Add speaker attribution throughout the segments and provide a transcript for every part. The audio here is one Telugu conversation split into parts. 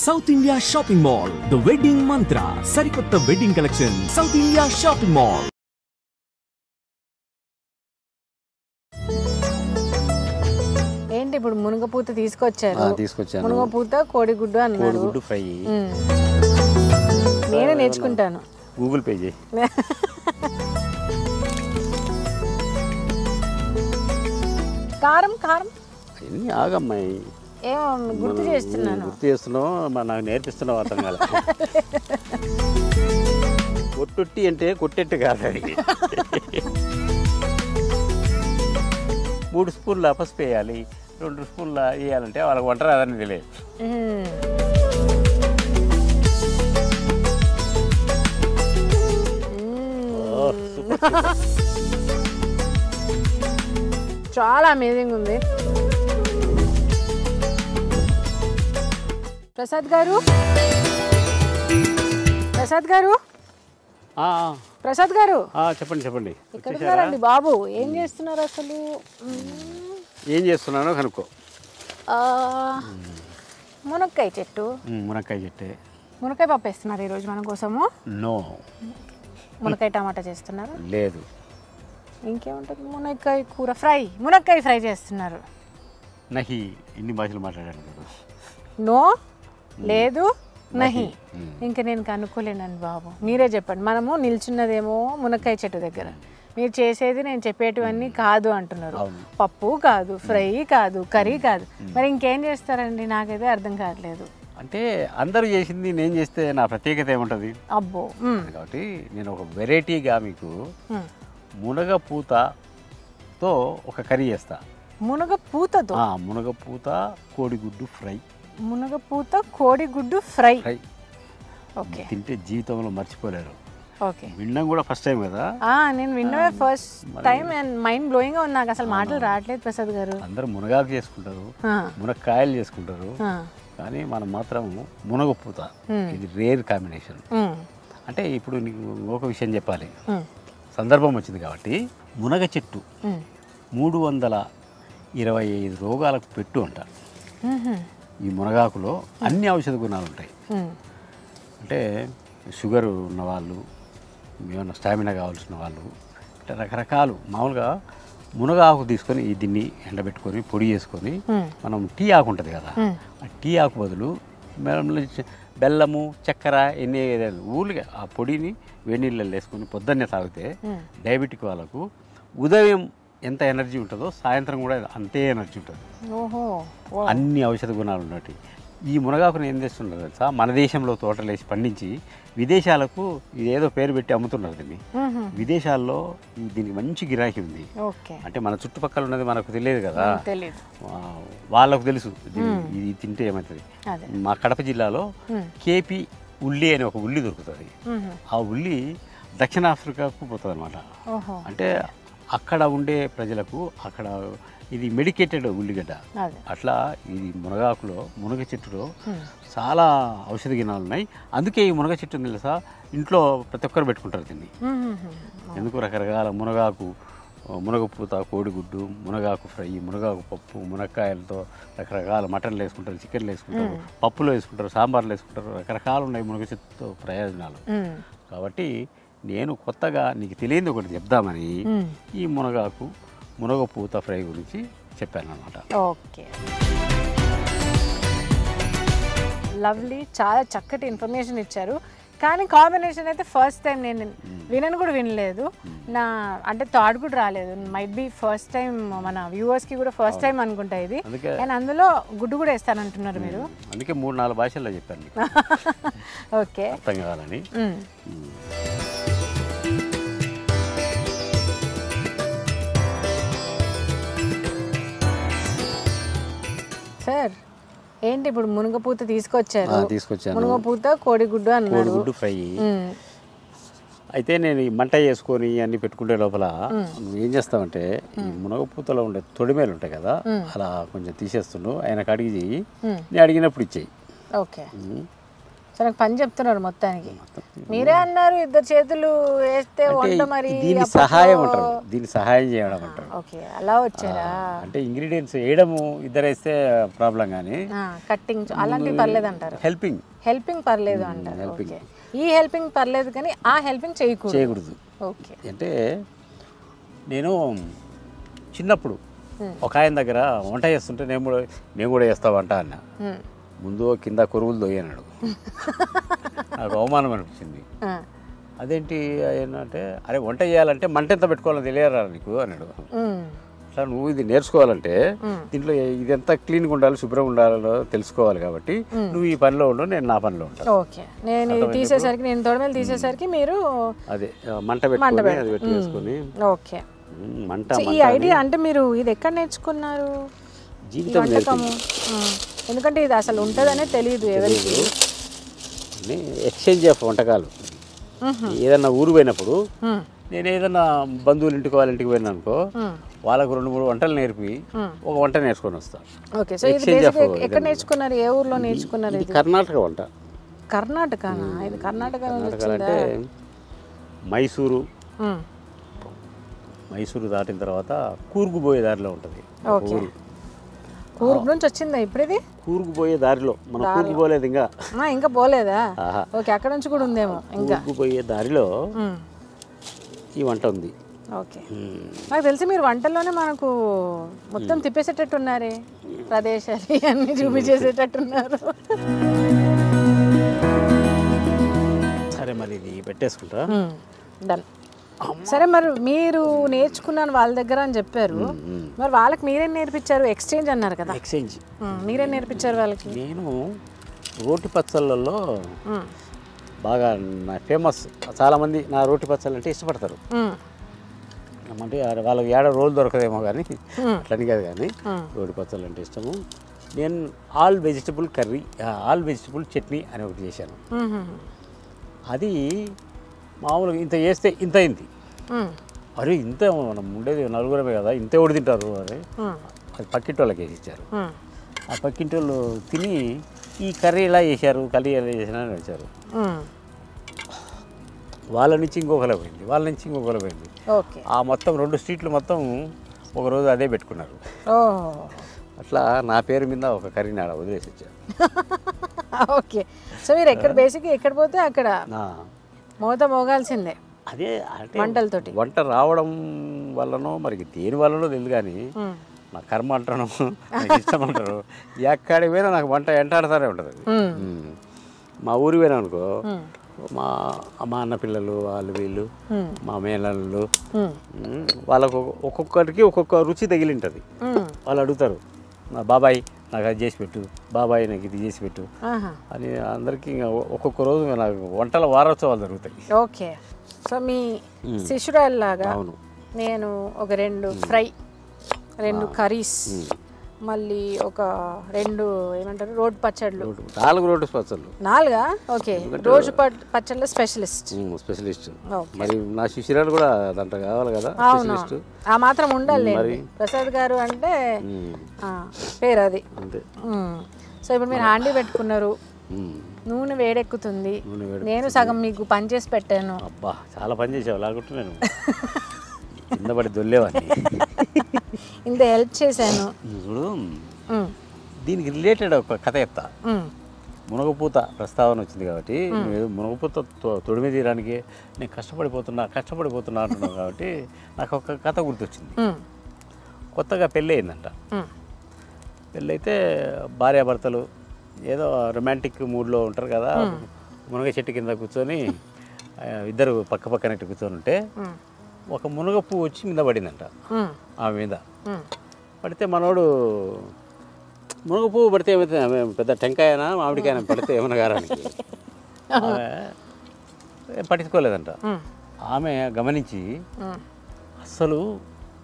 Speaker 1: South India shopping mall, the wedding మంత్ర, సరికొత్త wedding collection, south India shopping mall.
Speaker 2: ఏంటి ఇప్పుడు మునగపూత తీసుకొచ్చారు? మునగపూత కోడిగుడ్డు అన్నారు.
Speaker 3: కోడిగుడ్డు ఫ్రై
Speaker 2: నేను నేర్చుకుంటాను.
Speaker 3: గూగుల్ పే చేయి.
Speaker 2: కారం కారం
Speaker 3: అన్నీ ఆగమ్మాయి,
Speaker 2: ఏమో గుర్తు చేస్తున్నాను.
Speaker 3: గుర్తు చేస్తున్నావు, నాకు నేర్పిస్తున్నావు, అర్థం కాదు. కొట్టుట్టి అంటే కొట్టెట్టు కాదు అది. 3 స్పూన్ల పసుపు వేయాలి, 2 స్పూన్ల వేయాలంటే వాళ్ళకి వంట రాదని తెలియదు.
Speaker 2: చాలా అమేజింగ్ ఉంది. ప్రసాద్ గారు, ప్రసాద్ గారు, ప్రసాద్ గారు,
Speaker 3: చెప్పండి చెప్పండి.
Speaker 2: ఎక్కడున్నారండి బాబు? ఏం చేస్తున్నారు అసలు?
Speaker 3: ఏం చేస్తున్నానో కనుక్కో.
Speaker 2: మునక్కాయ చెట్టు.
Speaker 3: మునక్కాయ చెట్టే.
Speaker 2: మునక్కాయ పప్పు వేస్తున్నారు ఈరోజు మన కోసము?
Speaker 3: నో.
Speaker 2: మునక్కాయ టమాటా చేస్తున్నారు?
Speaker 3: లేదు.
Speaker 2: ఇంకేముంటుంది? మునక్కాయ కూర ఫ్రై, మునక్కాయ ఫ్రై చేస్తున్నారు.
Speaker 3: నహి, ఇన్ని భాషలు మాట్లాడాను కదా.
Speaker 2: నో, లేదు, నహి. ఇంకా నేను కనుక్కోలేనండి బాబు, మీరే చెప్పండి. మనము నిల్చున్నదేమో మునక్కాయ చెట్టు దగ్గర, మీరు చేసేది నేను చెప్పేటివన్నీ కాదు అంటున్నారు. పప్పు కాదు, ఫ్రై కాదు, కర్రీ కాదు, మరి ఇంకేం చేస్తారండి? నాకైతే అర్థం కావట్లేదు.
Speaker 3: అంటే అందరూ చేసింది నేను చేస్తే నా ప్రత్యేకత ఏముంటుంది?
Speaker 2: అబ్బో.
Speaker 3: కాబట్టి నేను ఒక వెరైటీగా మీకు మునగపూతతో ఒక కర్రీ చేస్తా.
Speaker 2: మునగపూతతో?
Speaker 3: మునగపూత కోడిగుడ్డు ఫ్రై.
Speaker 2: మునగపూత కోడిగుడ్డు ఫ్రై. ఓకే.
Speaker 3: తింటే జీవితంలో మర్చిపోలేరు.
Speaker 2: ఓకే.
Speaker 3: వినడం కూడా ఫస్ట్ టైం కదా?
Speaker 2: నేను విన్నవే first time and mind blowing గా ఉంది. నాకు అసలు మాటలు రావట్లేదు ప్రసాద్ గారు.
Speaker 3: అందరూ మునగాకు చేసుకుంటారు, మునక్కాయలు చేసుకుంటారు, కానీ మనం మాత్రం మునగపూత. ఇది రేర్ కాంబినేషన్. అంటే ఇప్పుడు నీకు ఒక విషయం చెప్పాలి, సందర్భం వచ్చింది కాబట్టి. మునగ చెట్టు 325 రోగాలకు పెట్టు అంట. ఈ మునగాకులో అన్ని ఔషధ గుణాలు ఉంటాయి. అంటే షుగర్ ఉన్నవాళ్ళు, ఏమన్నా స్టామినా కావాల్సిన వాళ్ళు, అంటే రకరకాలు. మామూలుగా మునగాకు తీసుకొని దీన్ని ఎండబెట్టుకొని పొడి చేసుకొని, మనం టీ ఆకు ఉంటుంది కదా, ఆ టీ ఆకు బదులు బెల్లము, చక్కెర ఎన్ని ఊళ్ళకి ఆ పొడిని వేడి నీళ్ళలో వేసుకొని పొద్దున్నే తాగితే డయాబెటిక్ వాళ్ళకు ఉదయం ఎంత ఎనర్జీ ఉంటుందో సాయంత్రం కూడా అంతే ఎనర్జీ ఉంటుంది. అన్ని ఔషధ గుణాలు ఉన్నట్టు ఈ మునగాకును ఏం చేస్తున్నారు తెలుసా? మన దేశంలో తోటలు వేసి పండించి విదేశాలకు ఇదేదో పేరు పెట్టి అమ్ముతున్నారు దీన్ని. విదేశాల్లో దీనికి మంచి గిరాకీ ఉంది. అంటే మన చుట్టుపక్కల ఉన్నది మనకు తెలియదు కదా, వాళ్ళకు తెలుసు ఇది తింటే ఏమవుతుంది. మా కడప జిల్లాలో కేపీ ఉల్లి అనే ఒక ఉల్లి దొరుకుతుంది. ఆ ఉల్లి దక్షిణాఫ్రికాకు పోతుంది అనమాట. అంటే అక్కడ ఉండే ప్రజలకు అక్కడ ఇది మెడికేటెడ్ ఉల్లిగడ్డ. అట్లా ఇది మునగాకులో, మునగ చెట్టులో చాలా ఔషధ గుణాలు ఉన్నాయి. అందుకే ఈ మునగ చెట్టు తెలుసా, ఇంట్లో ప్రతి ఒక్కరు పెట్టుకుంటారు దీన్ని. ఎందుకు? రకరకాల మునగాకు, మునగపూత కోడిగుడ్డు, మునగాకు ఫ్రై, మునగాకు పప్పు, మునక్కాయలతో రకరకాల మటన్లు వేసుకుంటారు, చికెన్లు వేసుకుంటారు, పప్పులో వేసుకుంటారు, సాంబార్లు వేసుకుంటారు. రకరకాలు ఉన్నాయి మునగ చెట్టుతో ప్రయోజనాలు. కాబట్టి నేను కొత్తగా నీకు తెలియదు ఒకటి చెప్దామని ఈ మునగాకు, మునగపూత ఫ్రై గురించి చెప్పాను అన్నమాట.
Speaker 2: Okay, lovely. చాలా చక్కటి ఇన్ఫర్మేషన్ ఇచ్చారు. కానీ కాంబినేషన్ అయితే ఫస్ట్ టైం, నేను వినను కూడా వినలేదు. అంటే థాట్ కూడా రాలేదు. మైట్ బి ఫస్ట్ టైం, మన వ్యూవర్స్కి కూడా ఫస్ట్ టైం అనుకుంటా ఇది. అండ్ అందులో గుడ్డు కూడా వేస్తానంటున్నారు మీరు.
Speaker 3: అందుకే 3-4 భాషల్లో చెప్పాను.
Speaker 2: ఓకే,
Speaker 3: అర్థం కావాలని.
Speaker 2: సార్ ఏంటి ఇప్పుడు మునగపూత తీసుకొచ్చారు?
Speaker 3: తీసుకొచ్చాను.
Speaker 2: మునగపూత కోడిగుడ్డు అన్నారు.
Speaker 3: కోడిగుడ్డు ఫ్రై. అయితే నేను ఈ మంట చేసుకొని అన్ని పెట్టుకుంటే లోపల నువ్వు ఏం చేస్తావంటే ఈ మునగపూతలో ఉండే తొడిమేలు ఉంటాయి కదా, అలా కొంచెం తీసేస్తున్నావు. ఆయన అడిగి నేను అడిగినప్పుడు ఇచ్చేయి.
Speaker 2: ఓకే. సో నాకు పని చెప్తున్నారు మొత్తానికి. మీరే అన్నారు ఇద్దరు చేతులు వేస్తే వంట మరి
Speaker 3: దీని సహాయం అంటారు, దీన్ని సహాయం చేయడం అంటారు.
Speaker 2: ఓకే, అలా వచ్చారా?
Speaker 3: అంటే ఇంగ్రీడియంట్స్ వేయడము ఇద్దరు వేస్తే ప్రాబ్లం, కానీ
Speaker 2: కట్టింగ్ అలాంటివి పర్లేదు అంటారు. హెల్పింగ్ పర్లేదు అంటారు. ఓకే, ఈ హెల్పింగ్ పర్లేదు కానీ ఆ హెల్పింగ్ చేయకూడదు. ఓకే,
Speaker 3: అంటే నేను చిన్నప్పుడు ఒక ఆయన దగ్గర వంట చేస్తుంటే నేను కూడా చేస్తా వంట అన్న. ముందు కింద కొరువులు దొయ్యన్నాడు. నాకు అవమానం అనిపించింది. అదేంటి అంటే, అరే వంట చేయాలంటే మంట ఎంత పెట్టుకోవాలని తెలియరా నీకు అన్నాడు. అట్లా నువ్వు ఇది నేర్చుకోవాలంటే దీంట్లో ఇదంతా క్లీన్గా ఉండాలి, శుభ్రంగా ఉండాలో తెలుసుకోవాలి. కాబట్టి నువ్వు ఈ పనిలో ఉండు, నేను నా పనిలో ఉంటాను.
Speaker 2: ఓకే, నేను తీసేసరికి, నేను తొడమేలు తీసేసరికి మీరు
Speaker 3: అదే మంట పెట్టుకొని అది పెట్టి వేసుకొని.
Speaker 2: ఓకే,
Speaker 3: మంట
Speaker 2: ఈ ఐడియా అంటే మీరు ఇది ఎక్కడ నేర్చుకున్నారు?
Speaker 3: జీవితం
Speaker 2: ఎందుకంటే ఇది అసలు ఉంటుందనే తెలియదు ఎవరికి.
Speaker 3: ఎక్స్చేంజ్ ఆఫ్ వంటకాలు. ఏదన్నా ఊరు పోయినప్పుడు నేను ఏదన్నా బంధువులు ఇంటికి వాళ్ళ ఇంటికి పోయినా అనుకో, వాళ్ళకు 2-3 వంటలు నేర్పి ఒక వంట నేర్చుకొని వస్తాను.
Speaker 2: ఓకే, సో ఇది ఎక్కడ నేర్చుకున్నారు? ఏ ఊర్లో నేర్చుకున్నారు?
Speaker 3: ఇది కర్ణాటక వంట.
Speaker 2: కర్ణాటకనా? ఇది కర్ణాటక
Speaker 3: అంటే మైసూరు దాటిన తర్వాత కూర్గు పోయే దారిలో ఉంటుంది ఊరు.
Speaker 2: కూర్గు నుంచి వచ్చిందా ఇప్పుడు ఇది?
Speaker 3: కూర్గు పోయే దారిలో, మనం కూర్గు పోలేదు
Speaker 2: ఇంకా పోలేదా? ఓకే, అక్కడ నుంచి కూడా ఉందేమో. ఇంకా
Speaker 3: కూర్గు పోయే దారిలో ఈ వంట ఉంది.
Speaker 2: ఓకే, నాకు తెలిసి మీరు వంటల్లోనే మనకు మొత్తం తిప్పేసేటట్టు ఉన్నారే, ప్రదేశాలు అన్ని చూపించేసేటట్టున్నారు.
Speaker 3: సరే, మరి ఇది పెట్టేసుకుంటా.
Speaker 2: డన్. సరే, మరి మీరు నేర్చుకున్నాను వాళ్ళ దగ్గర అని చెప్పారు, మరి వాళ్ళకి మీరేం నేర్పించారు? ఎక్స్చేంజ్ అన్నారు కదా.
Speaker 3: ఎక్స్చేంజ్
Speaker 2: మీరేం నేర్పించారు వాళ్ళకి?
Speaker 3: నేను రోటి పచ్చళ్ళల్లో బాగా ఫేమస్. చాలామంది నా రోటి పచ్చళ్ళు అంటే ఇష్టపడతారు. అంటే వాళ్ళకి ఏడ రోజు దొరకదేమో కానీ అట్లని కాదు, కానీ రోటి పచ్చళ్ళు అంటే ఇష్టము. నేను all vegetable curry, all vegetable chutney అని ఒకటి చేశాను. అది మామూలుగా ఇంత చేస్తే ఇంత అయింది. అరే ఇంత మనం ఉండేది 4 కదా, ఇంతే ఉడి తింటారు అని అది పక్కింటి వాళ్ళకి వేసి ఇచ్చారు. ఆ పక్కింటి వాళ్ళు తిని ఈ కర్రీ ఎలా చేశారు, కర్రీ ఎలా చేసినారని వచ్చారు. వాళ్ళ నుంచి ఇంకొకలా పోయింది, వాళ్ళ నుంచి ఇంకొకలా పోయింది. ఆ మొత్తం 2 స్ట్రీట్లు మొత్తం ఒకరోజు అదే పెట్టుకున్నారు. అట్లా నా పేరు మీద ఒక కర్రీని ఆడ వదిలేసి వచ్చారు.
Speaker 2: ఓకే, సో మీరు ఎక్కడ బేసిక్గా ఎక్కడ పోతే అక్కడ మోగాల్సిందే.
Speaker 3: అదే అంటే
Speaker 2: వంటలతోటి
Speaker 3: వంట రావడం వల్లనో మరి దేని వల్లనో తెలియదు, కానీ నా కర్మ అంటాను, నాకు ఇష్టం అంటారు. ఎక్కడికి పోయినా నాకు వంట ఎంటాడుతూనే ఉంటుంది. మా ఊరికి పోయినా అనుకో, మా అన్న పిల్లలు వాళ్ళు వీళ్ళు మా మేనల్లు వాళ్ళకు ఒక్కొక్కరికి ఒక్కొక్క రుచి తగిలింటుంది. వాళ్ళు అడుగుతారు, నా బాబాయ్ నాకు అది చేసి పెట్టు, బాబాయ్ నాకు ఇది చేసి పెట్టు అని. అందరికీ ఇంకా ఒక్కొక్క రోజు నాకు వంటల వారోత్సవాలు జరుగుతాయి.
Speaker 2: ఓకే, సో మీ శిష్యురాల్లాగా నేను ఒక 2 ఫ్రై, 2 కర్రీస్, మళ్ళీ ఒక 2 ఏమంటారు రోడ్ పచ్చళ్ళు,
Speaker 3: 4 రోడ్డు పచ్చళ్ళు.
Speaker 2: 4? ఓకే, రోజు పచ్చళ్ళ స్పెషలిస్ట్.
Speaker 3: మరి నా శిష్యురాలు కూడా దాంట్లో కావాలి కదా, స్పెషలిస్ట్.
Speaker 2: ఆ మాత్రం ఉండాలి. ప్రసాద్ గారు అంటే పేరు అది. సో ఇప్పుడు మీరు హ్యాండీ పెట్టుకున్నారు, నూనె వేడెక్కుతుంది, నేను సగం మీకు పని చేసి పెట్టాను.
Speaker 3: అబ్బా, చాలా పని చేసావు లాగుంటూ, నేను కింద పడి దొల్లేవాడిని.
Speaker 2: ఇంత హెల్ప్ చేశాను.
Speaker 3: దీనికి రిలేటెడ్ ఒక కథ చెప్తా. మునగపూత ప్రస్తావన వచ్చింది కాబట్టి, మునగపూత తొడిమి తీయడానికి నేను కష్టపడిపోతున్నా అంటున్నాను కాబట్టి నాకు ఒక కథ గుర్తొచ్చింది. కొత్తగా పెళ్ళి అయిందంట. పెళ్ళైతే భార్యాభర్తలు ఏదో రొమాంటిక్ మూడ్లో ఉంటారు కదా, మునగ చెట్టు కింద కూర్చొని ఇద్దరు పక్క పక్కన కూర్చొని ఉంటే ఒక మునగ పువ్వు వచ్చి మీద పడిందంట. ఆమె మీద పడితే మనోడు మునగ పువ్వు పడితే ఏమైతే పెద్ద టెంకాయనా మామిడికాయన పడితే ఏమైనా గారానికి పట్టించుకోలేదంట. ఆమె గమనించి, అస్సలు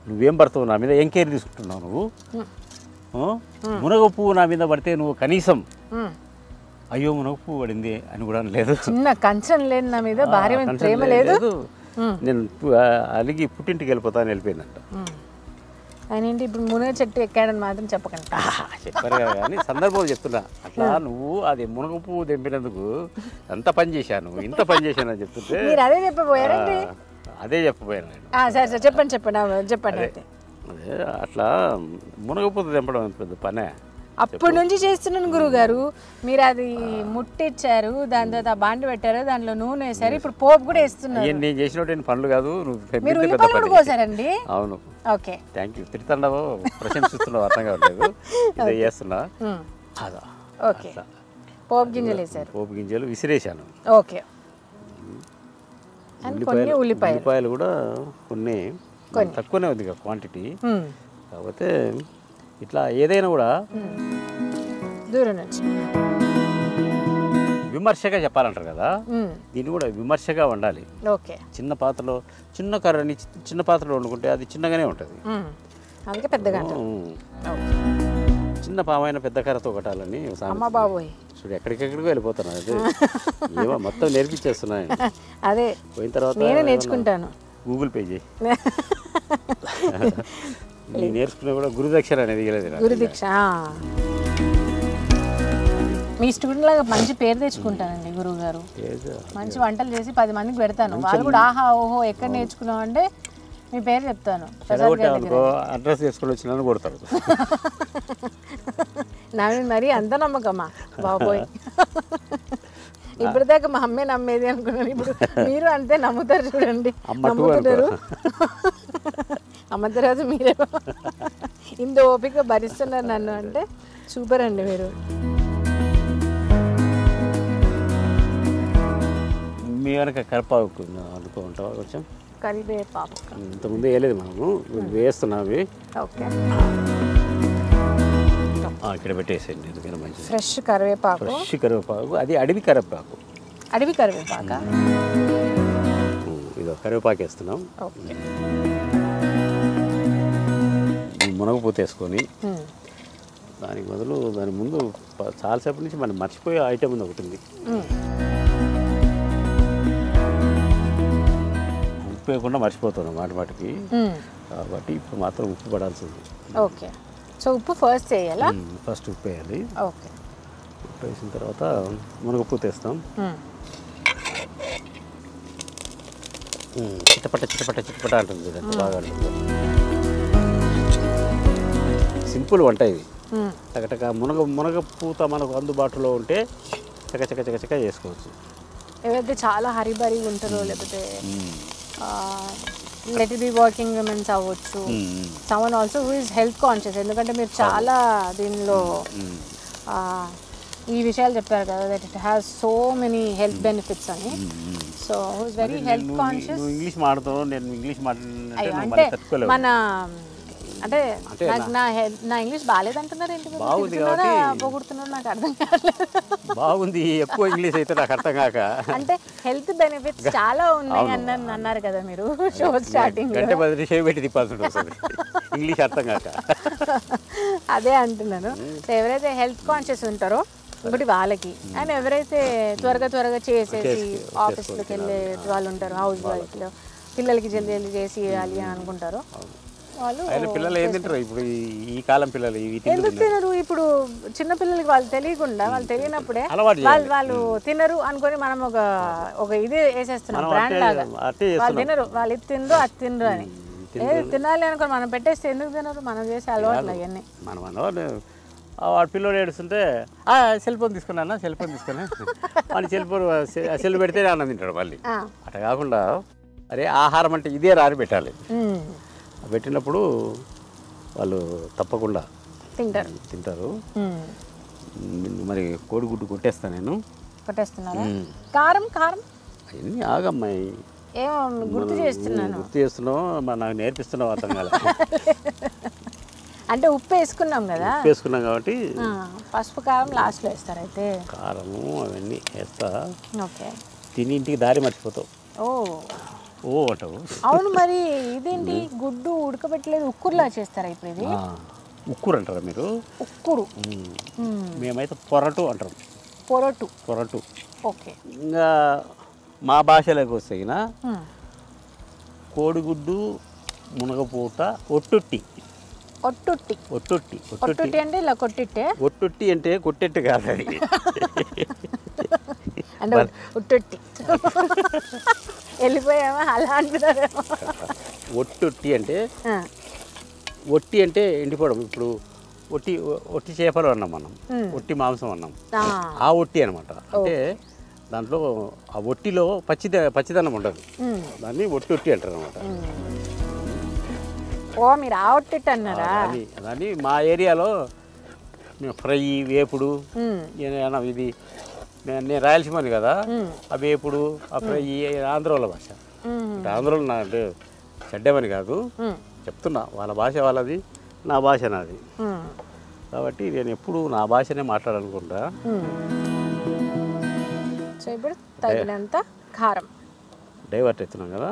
Speaker 3: నువ్వేం పడతావు నా మీద, ఏం కేర్ తీసుకుంటున్నావు నువ్వు, మునగ పువ్వు నా మీద పడితే నువ్వు కనీసం అయ్యో మునగ పువ్వు పడింది అని కూడా లేదు,
Speaker 2: చిన్న కంచం లేదు నా మీద, భార్య ప్రేమ లేదు,
Speaker 3: నేను అలిగి పుట్టింటికి వెళ్ళిపోతాను వెళ్ళిపోయిందంట.
Speaker 2: ఆయన ఏంటి ఇప్పుడు మునగ చెట్టు ఎక్కాడని మాత్రం చెప్పకండి.
Speaker 3: చెప్పారు కదా కానీ సందర్భం చెప్తున్నా. అట్లా నువ్వు అది మునగ పువ్వు తెంపినందుకు ఎంత పని చేశాను, ఇంత పని చేశాను అని చెప్తుంటే
Speaker 2: మీరు అదే చెప్పబోయారండి.
Speaker 3: అదే చెప్పబోయాను నేను.
Speaker 2: సరే సరే చెప్పండి చెప్పండి అయితే.
Speaker 3: అదే అట్లా మునగ పువ్వు తెంపడం పెద్ద పనే.
Speaker 2: అప్పటి నుంచి చేస్తున్నాను గురుగారు. మీరు అది ముట్టిచ్చారు, దాని తర్వాత బాండి పెట్టారు, దాంట్లో నూనె వేసారు, ఇప్పుడు పోపు కూడా వేస్తున్నారు.
Speaker 3: నేను చేసినట్టు పనులు కాదు,
Speaker 2: మీరు ఉల్లిపాయలు కూడా కోసారండి.
Speaker 3: అవును,
Speaker 2: ఓకే,
Speaker 3: థ్యాంక్ యూ. తిరుతాండవు, ప్రశంసిస్తున్నావు, అర్థం కావట్లేదు. ఇది చేస్తున్నా.
Speaker 2: ఓకే, పోపు గింజలు వేసారు,
Speaker 3: పోపు గింజలు విసిరేసాను.
Speaker 2: ఓకే, ఉల్లిపాయలు
Speaker 3: కూడా కొన్ని తక్కువనే ఉంది క్వాంటిటీ. కాకపోతే ఇట్లా ఏదైనా కూడా
Speaker 2: దూరం నుంచి
Speaker 3: విమర్శగా చెప్పాలంటారు కదా, దీన్ని కూడా విమర్శగా వండాలి.
Speaker 2: ఓకే,
Speaker 3: చిన్న పాత్రలో చిన్న కర్రని చిన్న పాత్రలో వండుకుంటే అది చిన్నగానే ఉంటుంది.
Speaker 2: అందుకే పెద్దగా
Speaker 3: చిన్న పామైన పెద్ద కర్రతో కట్టాలని
Speaker 2: బాబోయ్
Speaker 3: చూడు, ఎక్కడికెక్కడికి వెళ్ళిపోతున్నా. అదే ఏమో మొత్తం నేర్పించేస్తున్నాయి.
Speaker 2: అదే
Speaker 3: పోయిన తర్వాత
Speaker 2: నేనే నేర్చుకుంటాను.
Speaker 3: గూగుల్ పే చేయి. నేను నేర్చుకున్నా కూడా గురుదక్షిణ అనేది ఇవ్వలేదు.
Speaker 2: గురుదీక్ష మీ స్టూడెంట్ లాగా మంచి పేరు తెచ్చుకుంటానండి గురువు గారు. మంచి వంటలు చేసి 10 మందికి పెడతాను. వాళ్ళు కూడా ఆహా ఓహో ఎక్కడ నేర్చుకున్నావు అంటే మీ పేరు చెప్తాను.
Speaker 3: అడ్రస్ చేసుకుని వచ్చిన కొడతారు.
Speaker 2: నా మీద మరీ అంత నమ్మకమా బాబోయ్. ఇప్పటిదాకా మా అమ్మే నమ్మేది అనుకున్నాను, ఇప్పుడు మీరు అంతే నమ్ముతారు. చూడండి, నమ్ముతున్నారు. అమ్మ తర్వాత మీరే ఇంత ఓపిక భరిస్తున్నారు నన్ను అంటే సూపర్ అండి మీరు.
Speaker 3: మీ వెనక కరివేపాకు అనుకో ఉంటావా కొంచెం?
Speaker 2: కరివేపాకు
Speaker 3: ఇంతకుముందు వేయలేదు మనము, వేస్తున్నావి.
Speaker 2: ఓకే,
Speaker 3: ఇక్కడ పెట్టేసేయండి, ఎందుకైనా మంచిది.
Speaker 2: ఫ్రెష్ కరివేపాకు.
Speaker 3: ఫ్రెష్ కరివేపాకు, అది అడవి కరివేపాకు.
Speaker 2: అడవి కరివేపాక.
Speaker 3: ఇదో కరివేపాకు వేస్తున్నాం.
Speaker 2: ఓకే,
Speaker 3: మునగపూత వేసుకొని దానికి బదులు దాని ముందు చాలాసేపటి నుంచి మనం మర్చిపోయే ఐటమ్ ఉంది ఒకటి. ఉప్పు వేయకుండా మర్చిపోతున్నాం మాటికి, కాబట్టి ఇప్పుడు మాత్రం ఉప్పు పడాల్సింది.
Speaker 2: ఓకే, సో ఉప్పు ఫస్ట్ వేయాలా?
Speaker 3: ఫస్ట్ ఉప్పు వేయాలి.
Speaker 2: ఓకే,
Speaker 3: ఉప్పు వేసిన తర్వాత మునగపూత వేస్తాం. చిట్టపట్ట చిట్టపట్ట చిట్టపట్ట అంటుంది చూడండి, బాగా అంటుంది. సింపుల్ వంట ఇది. చకటక మునగపూత మనకు అందుబాటులో ఉంటే చకచక చేసుకోవచ్చు.
Speaker 2: ఎవరైతే చాలా హరిబరిగా ఉంటారో, లేకపోతే లెట్ బి వర్కింగ్ విమెన్స్ అవ్వచ్చు, someone also who is health conscious. ఎందుకంటే మీరు చాలా దీనిలో ఈ విషయాలు చెప్పారు కదా, that it has so many health benefits అని. So who is very health conscious.
Speaker 3: English మాట్లాడుతావు, నేను ఇంగ్లీష్
Speaker 2: అంటే మన అంటే నా ఇంగ్లీష్ బాగాలేదంటున్నారు ఏంటి? పొగుడుతున్నారు, నాకు అర్థం కావట్లేదు.
Speaker 3: బాగుంది, ఎక్కువ ఇంగ్లీష్ అయితే నాకు అర్థం కాక.
Speaker 2: అంటే హెల్త్ బెనిఫిట్స్ చాలా ఉన్నాయి అన్నారు కదా మీరు షో స్టార్టింగ్.
Speaker 3: అంటే పెట్టి తిప్పాల్సి ఉంటుంది ఇంగ్లీష్ అర్థం కాక.
Speaker 2: అదే అంటున్నాను. సో ఎవరైతే హెల్త్ కాన్షియస్ ఉంటారో ఒకటి వాళ్ళకి, అండ్ ఎవరైతే త్వరగా చేసేసి ఆఫీస్లోకి వెళ్ళే వాళ్ళు ఉంటారు, హౌస్ వైఫ్లో పిల్లలకి జల్దీ చేసి ఇవ్వాలి అని అనుకుంటారో
Speaker 3: పిల్లలు ఏం తింటారు ఇప్పుడు ఈ కాలం పిల్లలు?
Speaker 2: ఎందుకు తినరు? ఇప్పుడు చిన్న పిల్లలకి వాళ్ళు తెలియకుండా, వాళ్ళు తెలియనప్పుడే వాళ్ళు తినరు అనుకొని మనం ఒక ఇది వేసేస్తున్నాం బ్రాండ్ లాగా. వాళ్ళు తినరు, వాళ్ళు ఇది తినరు అది తినరు అని. ఏది తినాలి అనుకొని మనం పెట్టేస్తే ఎందుకు తినరు? మనం చేసే అలవాట్లు అవన్నీ.
Speaker 3: వాడు పిల్లలు ఏడుస్తుంటే సెల్ ఫోన్ తీసుకున్నా, సెల్ ఫోన్ తీసుకున్నా వాడిని సెల్ పెడితే అన్నం తింటాడు మళ్ళీ. అట్లా కాకుండా అరే ఆహారం అంటే ఇదే రాని పెట్టాలి. పెట్టినప్పుడు వాళ్ళు తప్పకుండా తింటారు. మరి కోడిగుడ్డు కొట్టేస్తాను నేను.
Speaker 2: కొట్టేస్తున్నారా? కారం
Speaker 3: అవన్నీ ఆగమ్మాయి,
Speaker 2: ఏమో గుర్తు
Speaker 3: చేస్తున్నావు, నాకు నేర్పిస్తున్నావు, అర్థం కాలేదు.
Speaker 2: అంటే ఉప్పు వేసుకున్నాం కదా,
Speaker 3: వేసుకున్నాం కాబట్టి
Speaker 2: పసుపు కారం లాస్ట్లో వేస్తారు. అయితే
Speaker 3: కారము అవన్నీ వేస్తా.
Speaker 2: ఓకే,
Speaker 3: తిని ఇంటికి దారి మర్చిపోతావు. ఓ అంటావు.
Speaker 2: అవును, మరి ఇదేంటి గుడ్డు ఉడకబెట్టలేదు, ఉక్కురులా చేస్తారా ఇప్పుడు? ఇది
Speaker 3: ఉక్కురు అంటారా మీరు?
Speaker 2: ఉక్కురు,
Speaker 3: మేమైతే పొరటు అంటాం. పొరటు.
Speaker 2: ఓకే,
Speaker 3: ఇంకా మా భాషలోకి వస్తాయినా కోడిగుడ్డు మునగపూట ఒట్టుట్టి.
Speaker 2: ఒట్టుట్టి
Speaker 3: ఒట్టుట్టి
Speaker 2: ఒట్టుట్టి అంటే ఇలా కొట్టిట్టే
Speaker 3: ఒట్టుట్టి అంటే కొట్టెట్టు కాదు అది.
Speaker 2: అంటే ఒట్టుట్టి వెళ్ళిపోయామా అలా అంటున్నారేమో.
Speaker 3: ఒట్టుట్టి అంటే ఒట్టి అంటే ఎండిపోవడం. ఇప్పుడు ఒట్టి ఒట్టి చేపలు అన్నాం మనం, ఒట్టి మాంసం అన్నాం, ఆ ఒట్టి అనమాట. అంటే దాంట్లో ఆ ఒట్టిలో పచ్చిదనం ఉండదు, దాన్ని ఒట్టి అంటారు అనమాట.
Speaker 2: ఓ మీరు ఆ ఒట్టి అన్నారా?
Speaker 3: దాన్ని మా ఏరియాలో ఫ్రై, వేపుడు, ఇది నేను రాయలసీమని కదా, ఆ వేపుడు, ఆ ఫ్రై ఆంధ్రాల భాష. ఆంధ్రలో నా అంటే చెడ్డమని కాదు, చెప్తున్నా, వాళ్ళ భాష వాళ్ళది, నా భాష నాది. కాబట్టి నేను ఎప్పుడు నా భాషనే మాట్లాడాలనుకుంటా.
Speaker 2: సో ఇప్పుడు తగినంత కారం
Speaker 3: డైవర్ట్ అవుతున్నాం కదా.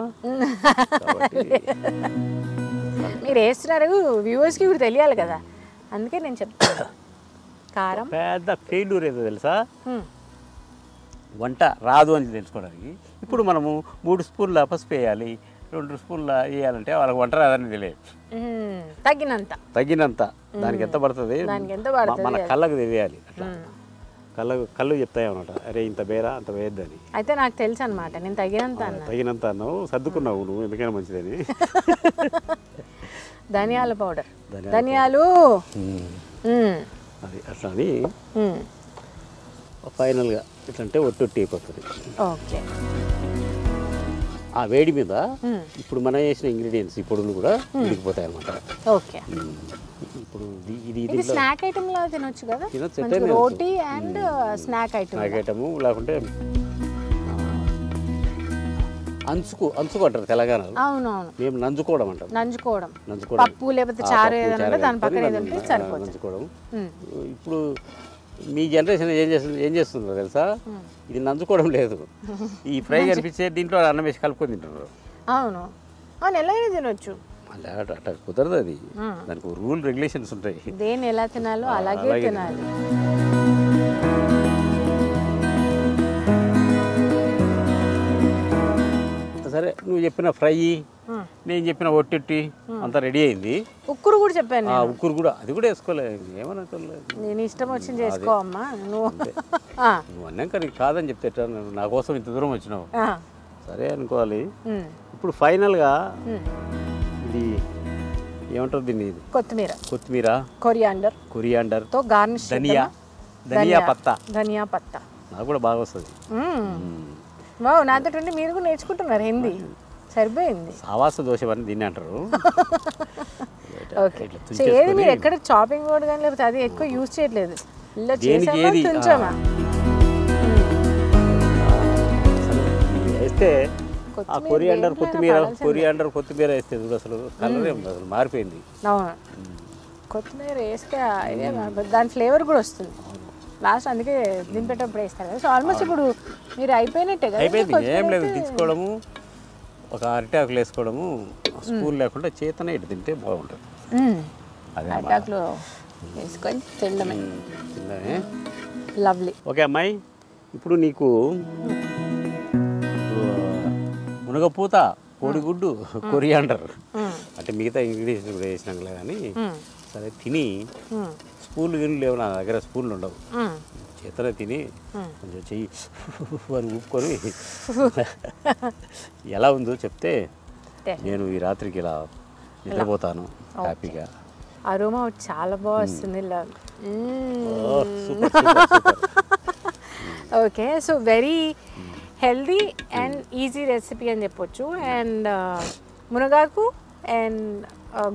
Speaker 2: మీరు వేస్తున్నారు, వ్యూవర్స్కి ఇప్పుడు తెలియాలి కదా, అందుకే నేను చెప్తాను. కారం
Speaker 3: పెద్ద ఫెయిల్యూర్ ఏదో తెలుసా, వంట రాదు అని తెలుసుకోవడానికి. ఇప్పుడు మనము 3 స్పూన్ల పసుపు వేయాలి, 2 స్పూన్ల వేయాలంటే వాళ్ళకి వంట రాదని తెలియదు. తగినంత దానికి ఎంత పడుతుంది, మన కళ్ళకు తెలియాలి. అట్లా కళ్ళు చెప్తాయన్నమాట, అరే ఇంత బేరా అంత వేయద్దని.
Speaker 2: అయితే నాకు తెలుసు అనమాట, నేను
Speaker 3: తగినంత అన్నావు, సర్దుకున్నావు నువ్వు, ఎందుకైనా మంచిదని.
Speaker 2: ధనియాల పౌడర్, ధనియాలు
Speaker 3: అది అట్లా అని ఫైనల్గా ఎట్లంటే ఒట్టి అయిపోతుంది.
Speaker 2: ఓకే.
Speaker 3: ఆ వేడి మీద ఇప్పుడు మనం వేసిన ఇంగ్రీడియంట్స్ ఇప్పుడు కూడా ఉడికిపోతాయి అన్నమాట.
Speaker 2: ఓకే. ఇప్పుడు ఇది స్నాక్ ఐటమ్ లా తినొచ్చు కదా, రోటీ అండ్ స్నాక్ ఐటమ్.
Speaker 3: లేకుంటే అంచుకు అంటారు తెలంగాణలో.
Speaker 2: అవునవును,
Speaker 3: మేము నంజుకోవడం అంటాం.
Speaker 2: నంజుకోవడం పప్పు లేకపోతే చారు ఏదైనా దాని పక్కన
Speaker 3: నంజుకోవడం. ఇప్పుడు మీ జనరేషన్ ఏం చేస్తుందో తెలుసా, ఇది నంజుకోవడం లేదు, ఈ ఫ్రై కనిపించే దీంట్లో అన్నం వేసి కలుపుకొని తింటున్నారు.
Speaker 2: అవును, ఎలా తినొచ్చు,
Speaker 3: అట్లా కుదరదు. అది దానికి రూల్ రెగ్యులేషన్స్ ఉంటాయి,
Speaker 2: దేని ఎలా తినాలో అలాగే తినాలి.
Speaker 3: సరే, నువ్వు చెప్పిన ఫ్రై, నేను చెప్పిన ఒట్టి అంతా రెడీ అయింది.
Speaker 2: ఉక్కురు కూడా చెప్పాను,
Speaker 3: ఉక్కురు కూడా అది కూడా వేసుకోలేదు, ఏమనుకోలేదు.
Speaker 2: నేను ఇష్టం వచ్చింది చేసుకో అమ్మా, నువ్వు
Speaker 3: అన్నాక నీకు కాదని చెప్తే నా కోసం ఇంత దూరం వచ్చినావు, సరే అనుకోవాలి. ఇప్పుడు ఫైనల్గా ఇది ఏమంటారు దీన్ని, కొత్తిమీర, కొరియాండర్ తో గార్నిష్, ధనియా పత్తా నాకు కూడా బాగా వస్తుంది.
Speaker 2: నాతో మీరు కూడా నేర్చుకుంటున్నారు హిందీ, సరిపోయింది.
Speaker 3: సావాస దోశ అని దీన్ని అంటారు.
Speaker 2: ఓకే. ఏది మీరు ఎక్కడ చాపింగ్ బోర్డ్ కానీ లేకపోతే అది ఎక్కువ యూజ్ చేయట్లేదు, ఇలా చేసామా
Speaker 3: వేస్తే కొరియాండర్ కొత్తిమీర వేస్తే అసలు కలర్ అసలు మారిపోయింది.
Speaker 2: అవును, కొత్తిమీర వేస్తే దాని ఫ్లేవర్ కూడా వస్తుంది లాస్ట్, అందుకే దింపేటప్పుడు వేస్తారు కదా. సో ఆల్మోస్ట్ ఇప్పుడు మీరు అయిపోయినట్టే కదా.
Speaker 3: అయిపోయింది, ఏం లేదు, తీసుకోవడము, ఒక అరిటాకులు వేసుకోవడము, స్పూన్ లేకుండా చేతనే ఇటు తింటే బాగుంటుంది.
Speaker 2: అరిటాకులు వేసుకొని తినడమే, లవ్లీ.
Speaker 3: ఓకే అమ్మాయి, ఇప్పుడు నీకు మునగపూత, కోడిగుడ్డు, కొరియాండర్ అంటే మిగతా ఇంగ్రీడియంట్స్ కూడా వేసినాంలే కానీ, సరే తిని స్పూన్లు లేవు నా దగ్గర, స్పూన్లు ఉండవు, చేతనే తిని కొంచెం చెయ్యి అని ఊపుకొని ఎలా ఉందో చెప్తే నేను ఈ రాత్రికి ఇలా నిద్రపోతాను హ్యాపీగా.
Speaker 2: అరోమా చాలా బాగా వస్తుంది. Okay, so very healthy and easy recipe అని చెప్పొచ్చు. అండ్ మునగాకు అండ్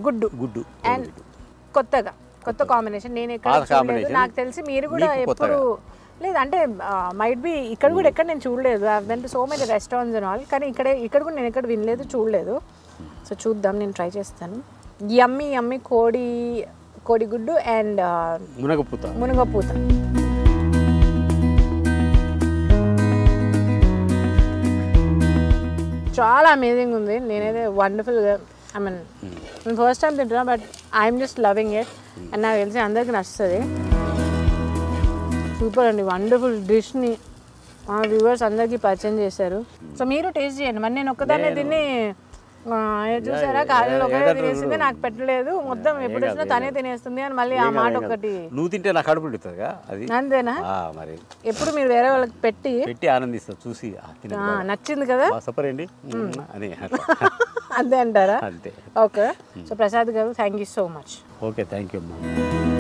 Speaker 2: గుడ్డు అండ్ కొత్త కాంబినేషన్, నేను ఎక్కడ చూడలేదు, నాకు తెలిసి మీరు కూడా ఎప్పుడు లేదు, అంటే మైట్ బి ఇక్కడ కూడా ఎక్కడ నేను చూడలేదు. I went to so many restaurants and all, కానీ ఇక్కడ కూడా నేను ఎక్కడ వినలేదు, చూడలేదు. సో చూద్దాం, నేను ట్రై చేస్తాను. యమ్మీ కోడిగుడ్డు అండ్ మునగపూత. చాలా అమేజింగ్ ఉంది, నేనైతే వండర్ఫుల్గా, ఐ మీన్ నేను ఫస్ట్ టైం తింటున్నా, but I'm just loving it. And నాకు తెలిసి అందరికీ నచ్చుతుంది. సూపర్ అండి, వండర్ఫుల్ డిష్ని మా వ్యూవర్స్ అందరికీ పరిచయం చేశారు. సో మీరు టేస్ట్ చేయండి, మరి నేను ఒక్కదాన్నే తిని చూసారా కాలేజీలో ఒకటే తినేస్తుంది నాకు పెట్టలేదు మొత్తం ఎప్పుడు వచ్చినా తనే తినేస్తుంది అని మళ్ళీ ఆ మాట ఒకటి.
Speaker 3: నువ్వు తింటే నాకు కడుపు నిండుతుందిగా అది.
Speaker 2: అంతేనా?
Speaker 3: మరి
Speaker 2: ఎప్పుడు మీరు వేరే వాళ్ళకి పెట్టి
Speaker 3: ఆనందిస్తా చూసి
Speaker 2: నచ్చింది కదా
Speaker 3: సూపర్ అండి అని
Speaker 2: అంతే అంటారా?
Speaker 3: అంతే.
Speaker 2: ఓకే. సో ప్రసాద్ గారు thank you so much.
Speaker 3: Okay thank you అమ్మా.